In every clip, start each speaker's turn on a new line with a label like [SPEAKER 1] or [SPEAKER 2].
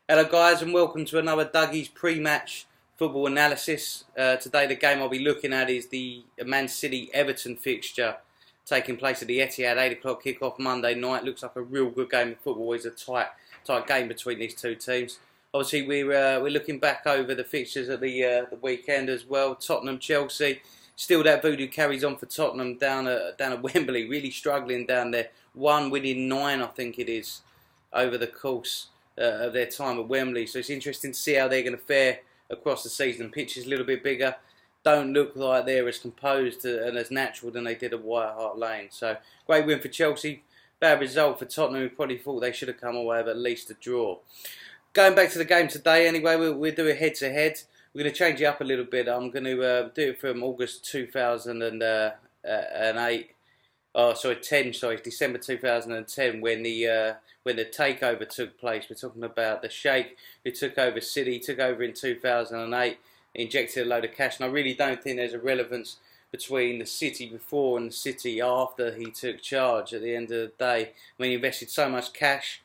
[SPEAKER 1] Hello guys and welcome to another Dougie's pre-match football analysis. Today the game I'll be looking at is the Man City Everton fixture taking place at the Etihad, 8 o'clock kick-off Monday night. Looks like a real good game of football. It's a tight game between these two teams. Obviously we're looking back over the fixtures at the weekend as well. Tottenham, Chelsea. Still that voodoo carries on for Tottenham down at Wembley. Really struggling down there. One winning 9 I think it is over the course of their time at Wembley. So it's interesting to see how they're going to fare across the season. Pitch is a little bit bigger. Don't look like they're as composed and as natural than they did at White Hart Lane. So great win for Chelsea. Bad result for Tottenham, who probably thought they should have come away with at least a draw. Going back to the game today anyway, we'll do a head-to-head. We're going to change it up a little bit. I'm going to do it from August 2008. Oh, sorry, December 2010, when the takeover took place. We're talking about the Sheikh who took over City, took over in 2008, injected a load of cash. And I really don't think there's a relevance between the City before and the City after he took charge at the end of the day. I mean, he invested so much cash,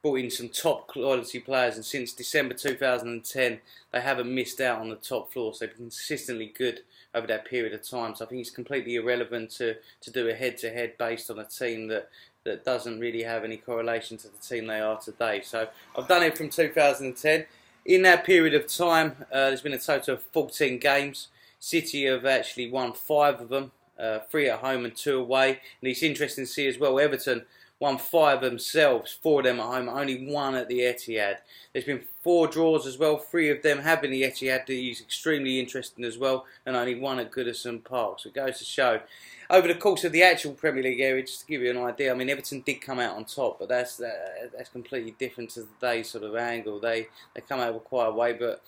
[SPEAKER 1] brought in some top quality players, and since December 2010 they haven't missed out on the top floor, so they've been consistently good over that period of time. So I think it's completely irrelevant to do a head-to-head based on a team that doesn't really have any correlation to the team they are today. So I've done it from 2010. In that period of time, there's been a total of 14 games. City have actually won 5 of them, 3 at home and 2 away. And it's interesting to see as well, Everton won 5 themselves, 4 of them at home, only 1 at the Etihad. There's been 4 draws as well, 3 of them have been the Etihad. He's extremely interesting as well, and only 1 at Goodison Park. So it goes to show. Over the course of the actual Premier League area, just to give you an idea, I mean, Everton did come out on top, but that's completely different to today's sort of angle. They come out with quite a way, but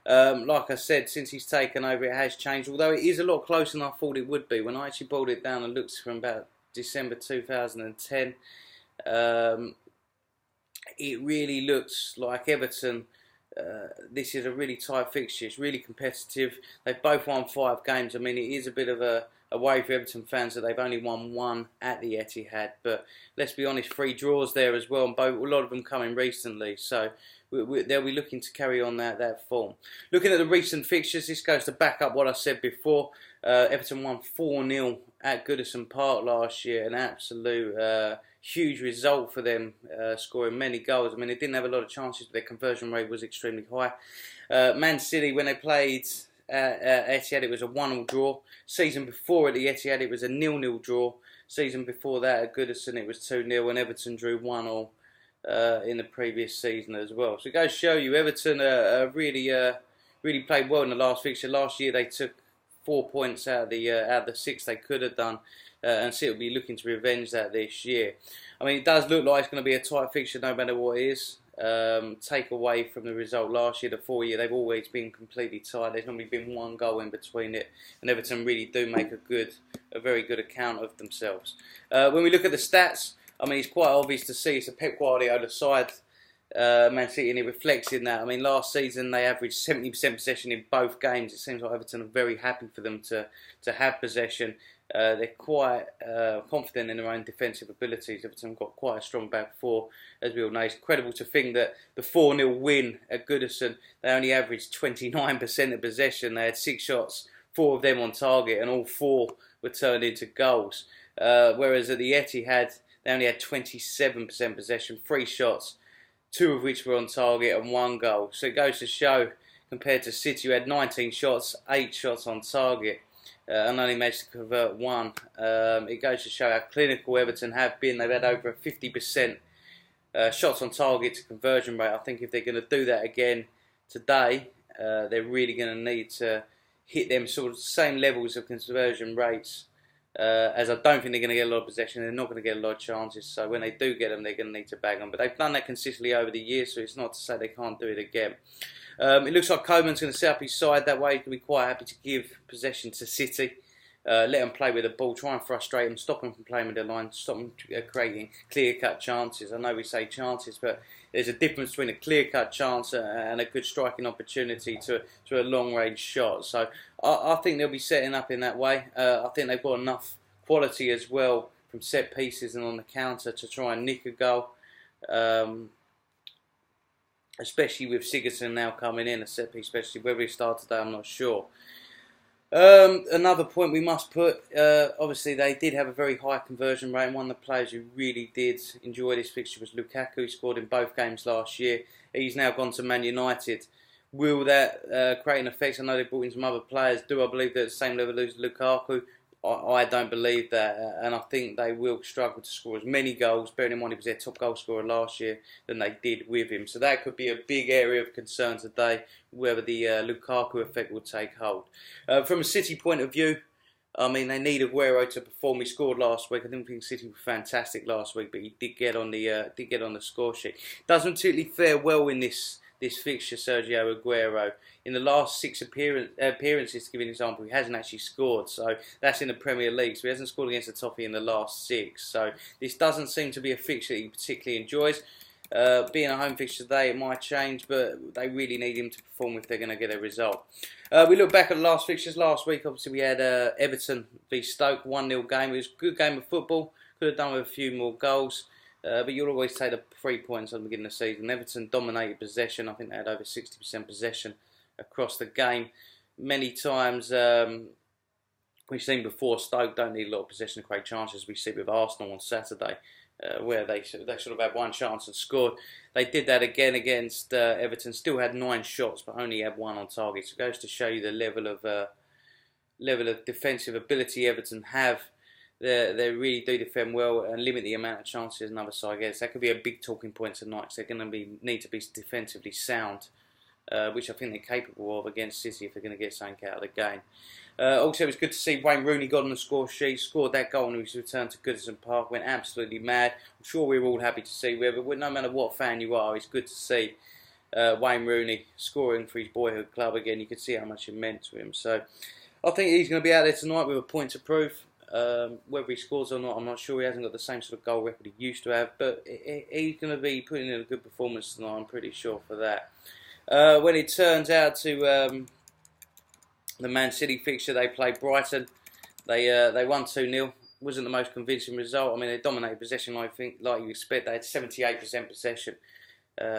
[SPEAKER 1] like I said, since he's taken over, it has changed, although it is a lot closer than I thought it would be. When I actually boiled it down and looked from about December 2010, it really looks like Everton. This is a really tight fixture. It's really competitive. They've both won 5 games. I mean, it is a bit of a worry for Everton fans that they've only won 1 at the Etihad. But let's be honest, 3 draws there as well, and a lot of them coming recently. So they'll be looking to carry on that form. Looking at the recent fixtures, this goes to back up what I said before. Everton won 4-0 at Goodison Park last year, an absolute huge result for them, scoring many goals. I mean, they didn't have a lot of chances, but their conversion rate was extremely high. Man City, when they played at Etihad, it was a 1-1 draw. Season before at the Etihad, it was a 0-0 draw. Season before that at Goodison, it was 2-0, and Everton drew 1-1 in the previous season as well. So it goes to show you, Everton really played well in the last fixture. Last year, they took 4 points out of the 6 they could have done, and City will be looking to revenge that this year. I mean, it does look like it's going to be a tight fixture no matter what it is. Take away from the result last year, the 4 year, they've always been completely tight. There's normally been 1 goal in between it, and Everton really do make a very good account of themselves. When we look at the stats, I mean, it's quite obvious to see it's a Pep Guardiola side, Man City, and it reflects in that. I mean, last season they averaged 70% possession in both games. It seems like Everton are very happy for them to have possession. They're quite confident in their own defensive abilities. Everton got quite a strong back 4, as we all know. It's incredible to think that the 4-0 win at Goodison, they only averaged 29% of possession. They had 6 shots, 4 of them on target, and all 4 were turned into goals. Whereas at the Etihad, they only had 27% possession, 3 shots, 2 of which were on target, and 1 goal. So it goes to show, compared to City, who had 19 shots, 8 shots on target, and only managed to convert 1. It goes to show how clinical Everton have been. They've had over a 50% shots on target to conversion rate. I think if they're going to do that again today, they're really going to need to hit them sort of same levels of conversion rates, as I don't think they're going to get a lot of possession. They're not going to get a lot of chances. So when they do get them, they're going to need to bag them. But they've done that consistently over the years, so it's not to say they can't do it again. It looks like Koeman's going to set up his side that way. He's going to be quite happy to give possession to City. Let them play with the ball, try and frustrate them, stop them from playing with their line, stop them creating clear-cut chances. I know we say chances, but there's a difference between a clear-cut chance and a good striking opportunity to a long-range shot. So I think they'll be setting up in that way. I think they've got enough quality as well from set pieces and on the counter to try and nick a goal. especially with Sigurdsson now coming in, a set piece, especially whether he starts today, I'm not sure. Another point we must put, obviously they did have a very high conversion rate, and one of the players who really did enjoy this fixture was Lukaku. He scored in both games last year. He's now gone to Man United. Will that create an effect? I know they brought in some other players. Do I believe they're at the same level as Lukaku? I don't believe that, and I think they will struggle to score as many goals, bearing in mind he was their top goal scorer last year, than they did with him. So that could be a big area of concern today, whether the Lukaku effect will take hold. From a City point of view, I mean, they need Aguero to perform. He scored last week. I didn't think City were fantastic last week, but he did get on the score sheet. Doesn't particularly fare well in this fixture, Sergio Aguero. In the last 6 appearances, to give you an example, he hasn't actually scored. So that's in the Premier League. So he hasn't scored against the Toffee in the last 6. So this doesn't seem to be a fixture that he particularly enjoys. Being a home fixture today, it might change, but they really need him to perform if they're going to get a result. We look back at the last fixtures. Last week, obviously, we had Everton v Stoke, 1-0 game. It was a good game of football. Could have done with a few more goals. But you'll always take the 3 points at the beginning of the season. Everton dominated possession. I think they had over 60% possession across the game. Many times, we've seen before, Stoke don't need a lot of possession to create chances. We see with Arsenal on Saturday, where they sort of had one chance and scored. They did that again against Everton. Still had 9 shots, but only had 1 on target. So it goes to show you the level of defensive ability Everton have. They really do defend well and limit the amount of chances another side gets. That could be a big talking point tonight, because they're going to need to be defensively sound, which I think they're capable of against City if they're going to get something out of the game. Also, it was good to see Wayne Rooney got on the score sheet, scored that goal and his return to Goodison Park, went absolutely mad. I'm sure we were all happy to see, no matter what fan you are, it's good to see Wayne Rooney scoring for his boyhood club again. You could see how much it meant to him. So I think he's going to be out there tonight with a point to prove. Whether he scores or not, I'm not sure. He hasn't got the same sort of goal record he used to have, but he's going to be putting in a good performance tonight, I'm pretty sure for that. When it turns out to the Man City fixture, they played Brighton. They won 2-0. Wasn't the most convincing result. I mean, they dominated possession, I think, like you expect. They had 78% possession,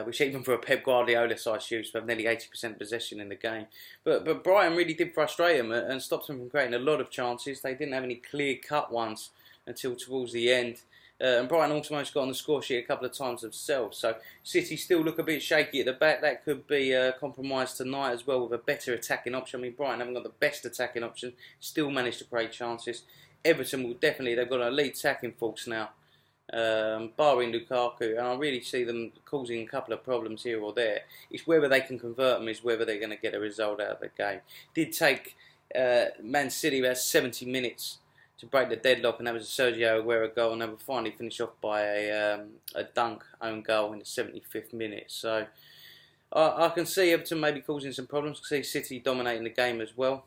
[SPEAKER 1] which even for a Pep Guardiola side shoots have nearly 80% possession in the game. But Brighton really did frustrate them and stopped them from creating a lot of chances. They didn't have any clear-cut ones until towards the end. And Brighton almost got on the score sheet a couple of times themselves. So City still look a bit shaky at the back. That could be compromised tonight as well with a better attacking option. I mean, Brighton haven't got the best attacking option, still managed to create chances. Everton will definitely, they've got an elite attacking force now, barring Lukaku, and I really see them causing a couple of problems here or there. It's whether they can convert them, is whether they're going to get a result out of the game. Did take Man City about 70 minutes to break the deadlock, and that was a Sergio Aguero goal, and they were finally finished off by a dunk own goal in the 75th minute. So I can see Everton maybe causing some problems. I can see City dominating the game as well.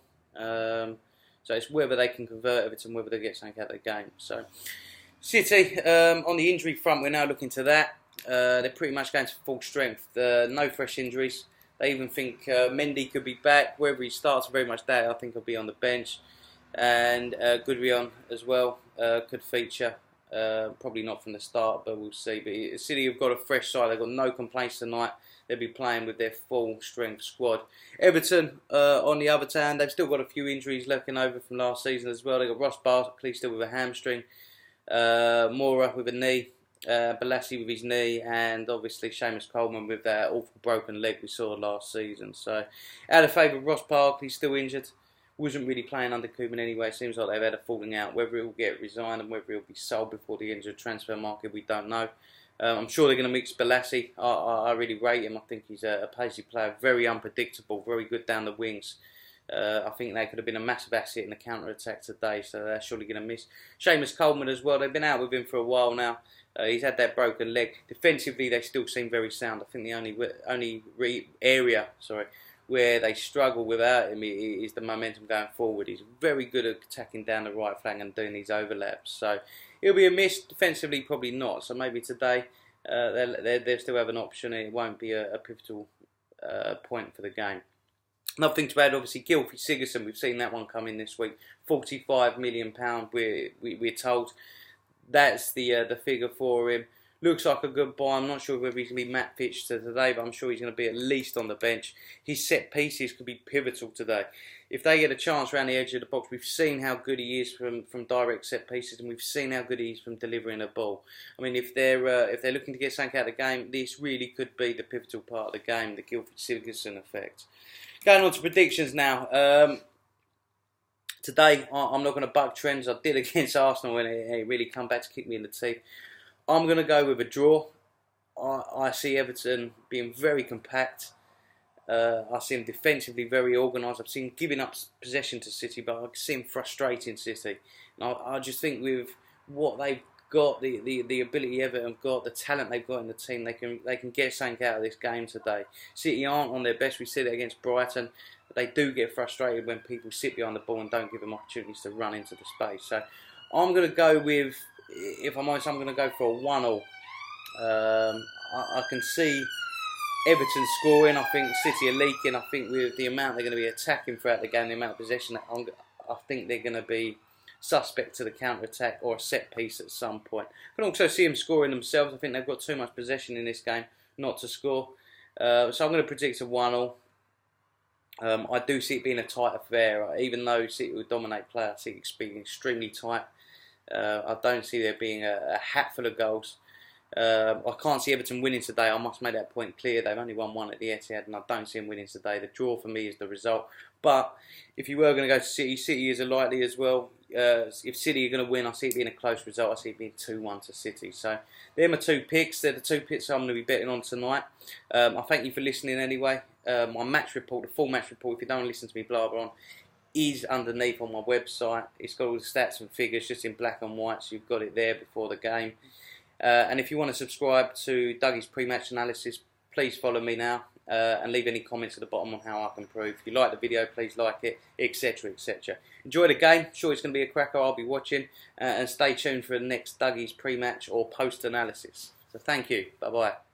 [SPEAKER 1] So it's whether they can convert Everton, whether they get something out of the game. So City, on the injury front, we're now looking to that. They're pretty much going to full strength. No fresh injuries. They even think Mendy could be back. Whether he starts, very much that, I think he'll be on the bench. And Goodrion as well could feature. Probably not from the start, but we'll see. But City have got a fresh side. They've got no complaints tonight. They'll be playing with their full-strength squad. Everton, on the other hand, they've still got a few injuries lurking over from last season as well. They've got Ross Barkley still with a hamstring, Moura with a knee, Balassi with his knee, and obviously Seamus Coleman with that awful broken leg we saw last season. So, out of favour, Ross Barkley still injured. Wasn't really playing under Koeman anyway. It seems like they've had a falling out. Whether he'll get resigned and whether he'll be sold before the end of the transfer market, we don't know. I'm sure they're going to mix Balassi. I really rate him. I think he's a pacey player, very unpredictable, very good down the wings. I think they could have been a massive asset in the counter-attack today, so they're surely going to miss Seamus Coleman as well. They've been out with him for a while now. He's had that broken leg. Defensively, they still seem very sound. I think the only area where they struggle without him is the momentum going forward. He's very good at attacking down the right flank and doing these overlaps. So it'll be a miss. Defensively, probably not. So maybe today they'll still have an option. It won't be a pivotal point for the game. Another thing to add, obviously, Gylfi Sigurdsson. We've seen that one come in this week. £45 million. We're told that's the figure for him. looks like a good buy. I'm not sure whether he's going to be match fit today, but I'm sure he's going to be at least on the bench. His set pieces could be pivotal today. If they get a chance around the edge of the box, we've seen how good he is from direct set pieces, and we've seen how good he is from delivering a ball. I mean, if they're looking to get something out of the game, this really could be the pivotal part of the game, the Gylfi-Sigurdsson effect. Going on to predictions now. Today, I'm not going to buck trends. I did against Arsenal when it really come back to kick me in the teeth. I'm going to go with a draw. I see Everton being very compact. I see them defensively very organised. I've seen giving up possession to City, but I see them frustrating City. And I just think with what they've got, the ability Everton have got, the talent they've got in the team, they can get something out of this game today. City aren't on their best. We see that against Brighton. But they do get frustrated when people sit behind the ball and don't give them opportunities to run into the space. So I'm going to go with, if I'm honest, I'm going to go for a 1-1. I can see Everton scoring. I think City are leaking. I think with the amount they're going to be attacking throughout the game, the amount of possession, I think they're going to be suspect to the counter-attack or a set piece at some point. I can also see them scoring themselves. I think they've got too much possession in this game not to score. So I'm going to predict a 1-1. I do see it being a tight affair. Even though City will dominate play, I see it being extremely tight. I don't see there being a hatful of goals. I can't see Everton winning today. I must make that point clear. They've only won one at the Etihad, and I don't see them winning today. The draw for me is the result. But if you were going to go to City, City is a likely as well. If City are going to win, I see it being a close result. I see it being 2-1 to City. So they're my two picks. They're the two picks I'm going to be betting on tonight. I thank you for listening anyway. My match report, the full match report, if you don't listen to me blah blah on, is underneath on my website. It's got all the stats and figures just in black and white, so you've got it there before the game. And if you want to subscribe to Dougie's pre-match analysis, please follow me now and leave any comments at the bottom on how I can improve. If you like the video, please like it, etc, etc. Enjoy the game. Sure, it's going to be a cracker. I'll be watching. And stay tuned for the next Dougie's pre-match or post-analysis. So thank you. Bye-bye.